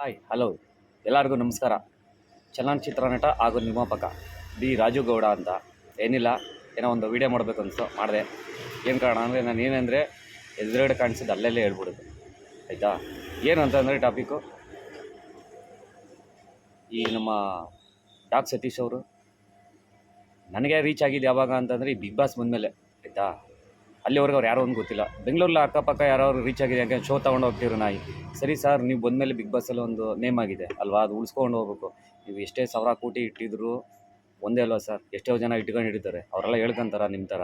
Hi hello ಎಲ್ಲರಿಗೂ ನಮಸ್ಕಾರ. ಚಲನಚಿತ್ರ ನಟ ಹಾಗೂ ನಿರ್ಮಾಪಕ ಬಿ ರಾಜು ಗೌಡ ಅಂತ. ಏನಿಲ್ಲ, ಏನೋ ಒಂದು ವೀಡಿಯೋ ಮಾಡಬೇಕು ಅನಿಸ್ತು, ಮಾಡಿದೆ. ಏನು ಕಾರಣ ಅಂದರೆ ನಾನು ಏನಂದರೆ ಎದುರುಗಡೆ ಕಾಣಿಸಿದ್ದು ಅಲ್ಲಲ್ಲೇ ಹೇಳ್ಬಿಡೋದು, ಆಯಿತಾ. ಏನು ಅಂತಂದರೆ ಟಾಪಿಕ್ಕು, ಈ ನಮ್ಮ ಡಾಕ್ ಸತೀಶ್ ಅವರು ನನಗೆ ರೀಚ್ ಆಗಿದ್ದು ಯಾವಾಗ ಅಂತಂದರೆ ಈ ಬಿಗ್ ಬಾಸ್ ಬಂದಮೇಲೆ, ಆಯಿತಾ. ಅಲ್ಲಿವರೆಗೂ ಅವ್ರು ಯಾರೋ ಒಂದು ಗೊತ್ತಿಲ್ಲ. ಬೆಂಗಳೂರಲ್ಲಿ ಅಕ್ಕಪಕ್ಕ ಯಾರು ರೀಚ್ ಆಗಿದೆ, ಯಾಕೆ ಶೋ ತೊಗೊಂಡು ಹೋಗ್ತಿರೋ ನಾಯಿ. ಸರಿ ಸರ್, ನೀವು ಬಂದಮೇಲೆ ಬಿಗ್ ಬಾಸಲ್ಲಿ ಒಂದು ನೇಮ್ ಆಗಿದೆ ಅಲ್ವಾ, ಅದು ಉಳಿಸ್ಕೊಂಡು ಹೋಗ್ಬೇಕು. ನೀವು ಎಷ್ಟೇ ಸಾವಿರ ಕೋಟಿ ಇಟ್ಟಿದ್ರು ಒಂದೇ ಅಲ್ವಾ ಸರ್, ಎಷ್ಟೋ ಜನ ಇಟ್ಕೊಂಡು ಹಿಡಿತಾರೆ, ಅವರೆಲ್ಲ ಹೇಳ್ಕೊಂತಾರ ನಿಮ್ಮ ಥರ,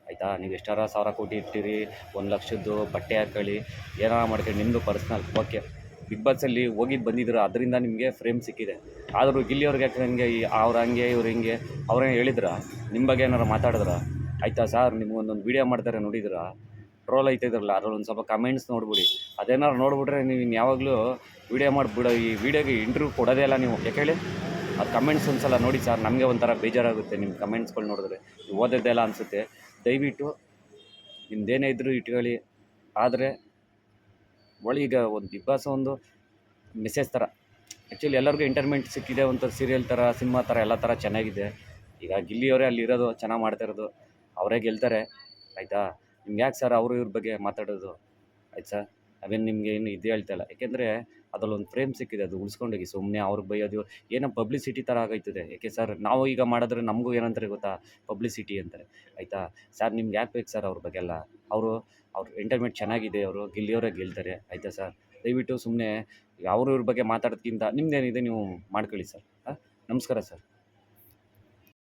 ಆಯಿತಾ. ನೀವು ಎಷ್ಟಾರ ಸಾವಿರ ಕೋಟಿ ಇಟ್ಟಿರಿ, 1,00,000ದ್ದು ಬಟ್ಟೆ ಹಾಕೊಳ್ಳಿ, ಏನಾರ ಮಾಡ್ಕೊಂಡು ನಿಮ್ಮದು ಪರ್ಸ್ನಲ್, ಓಕೆ. ಬಿಗ್ ಬಾಸಲ್ಲಿ ಹೋಗಿದ್ದು ಬಂದಿದ್ರು, ಅದರಿಂದ ನಿಮಗೆ ಫ್ರೇಮ್ ಸಿಕ್ಕಿದೆ. ಆದರೂ ಗಿಲ್ಲಿಯವ್ರಿಗೆ ಯಾಕೆ ಹಂಗೆ, ಅವ್ರು ಹಂಗೆ ಇವ್ರು ಹಿಂಗೆ ಅವ್ರೇನು ಹೇಳಿದ್ರ, ನಿಮ್ಮ ಬಗ್ಗೆ ಏನಾರು ಮಾತಾಡಿದ್ರ, ಆಯಿತಾ ಸರ್. ನಿಮ್ಗೊಂದೊಂದು ವೀಡಿಯೋ ಮಾಡ್ತಾರೆ ನೋಡಿದ್ರಾ, ಟ್ರೋಲ್ ಐತಿದ್ರಲ್ಲ, ಅದ್ರಲ್ಲಿ ಒಂದು ಸ್ವಲ್ಪ ಕಮೆಂಟ್ಸ್ ನೋಡ್ಬಿಡಿ. ಅದೇನಾರು ನೋಡ್ಬಿಟ್ರೆ ನೀವು ಇನ್ನು ಯಾವಾಗಲೂ ವೀಡಿಯೋ ಮಾಡಿಬಿಡೋ, ಈ ವಿಡಿಯೋಗೆ ಇಂಟರ್ವ್ಯೂ ಕೊಡೋದೇ ಇಲ್ಲ ನೀವು, ಯಾಕೆ ಹೇಳಿ. ಅದು ಕಮೆಂಟ್ಸ್ ಒಂದು ಸಲ ನೋಡಿ ಸರ್, ನಮಗೆ ಒಂಥರ ಬೇಜಾರಾಗುತ್ತೆ ನಿಮ್ಮ ಕಮೆಂಟ್ಸ್ಗಳು ನೋಡಿದ್ರೆ. ನೀವು ಓದೋದೆಲ್ಲ ಅನಿಸುತ್ತೆ. ದಯವಿಟ್ಟು ನಿಮ್ದೇನೇ ಇದ್ದರೂ ಇಟ್ಕೊಳ್ಳಿ. ಆದರೆ ಈಗ ಒಂದು ಬಿಗ್ ಬಾಸ್ ಒಂದು ಮೆಸೇಜ್ ಥರ, ಆ್ಯಕ್ಚುಲಿ ಎಲ್ಲರಿಗೂ ಎಂಟರ್ಟೈನ್ಮೆಂಟ್ ಸಿಕ್ಕಿದೆ. ಒಂಥರ ಸೀರಿಯಲ್ ಥರ, ಸಿನಿಮಾ ಥರ, ಎಲ್ಲ ಥರ ಚೆನ್ನಾಗಿದೆ. ಈಗ ಗಿಲ್ಲಿಯವರೇ ಅಲ್ಲಿರೋದು, ಚೆನ್ನಾಗಿ ಮಾಡ್ತಾಯಿರೋದು, ಅವರೇ ಗೆಲ್ತಾರೆ, ಆಯಿತಾ. ನಿಮ್ಗೆ ಯಾಕೆ ಸರ್ ಅವರು ಇವ್ರ ಬಗ್ಗೆ ಮಾತಾಡೋದು, ಆಯ್ತು ಸರ್. ಅವೇನು ನಿಮಗೆ ಏನು ಇದು ಹೇಳ್ತಾಯಿಲ್ಲ, ಯಾಕೆಂದರೆ ಅದರಲ್ಲೊಂದು ಫ್ರೇಮ್ ಸಿಕ್ಕಿದೆ, ಅದು ಉಳಿಸ್ಕೊಂಡೋಗಿ. ಸುಮ್ಮನೆ ಅವ್ರಿಗೆ ಬೈಯೋದು ಏನೋ ಪಬ್ಲಿಸಿಟಿ ಥರ ಆಗೈತದೆ. ಯಾಕೆ ಸರ್, ನಾವು ಈಗ ಮಾಡಿದ್ರೆ ನಮಗೂ ಏನಂತಾರೆ ಗೊತ್ತಾ, ಪಬ್ಲಿಸಿಟಿ ಅಂತಾರೆ, ಆಯಿತಾ. ಸರ್ ನಿಮ್ಗೆ ಯಾಕೆ ಬೇಕು ಸರ್ ಅವ್ರ ಬಗ್ಗೆ ಎಲ್ಲ. ಅವ್ರ ಎಂಟರ್ಟೈನ್ಮೆಂಟ್ ಚೆನ್ನಾಗಿದೆ, ಅವರು ಗಿಲ್ಲಿಯವರೇ ಗೆಲ್ತಾರೆ, ಆಯಿತಾ ಸರ್. ದಯವಿಟ್ಟು ಸುಮ್ಮನೆ ಅವರು ಇವ್ರ ಬಗ್ಗೆ ಮಾತಾಡೋದಕ್ಕಿಂತ ನಿಮ್ದೇನಿದೆ ನೀವು ಮಾಡ್ಕೊಳ್ಳಿ ಸರ್. ನಮಸ್ಕಾರ ಸರ್.